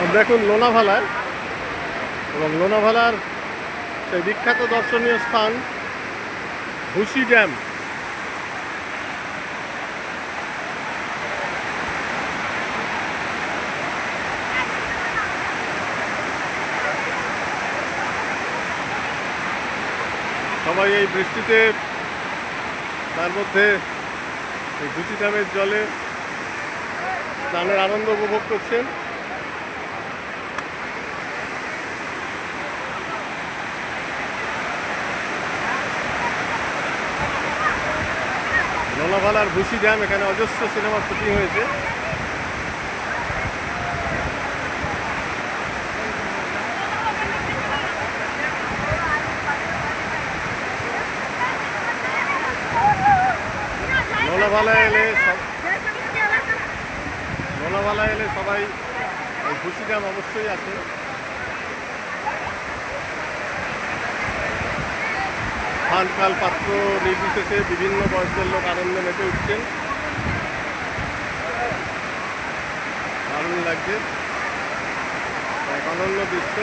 আমরা এখন লোনাভালায়, এবং লোনাভালার সেই বিখ্যাত দর্শনীয় স্থান ভুসি ড্যাম। সবাই এই বৃষ্টিতে, তার মধ্যে এই ভুসি ড্যামের জলে স্নানের আনন্দ উপভোগ করছেন। লোনাভালার ভুসি ড্যাম, এখানে অজস্র সিনেমার শুটিং হয়েছে। লোনাভালা এলে সবাই এই ভুসি ড্যাম অবশ্যই আছে। খানকাল পাত্র নির্বিশেষে বিভিন্ন বয়সের লোক আনন্দে মেতে উঠছেন। দারুণ লাগছে, এক অনন্য দৃশ্য।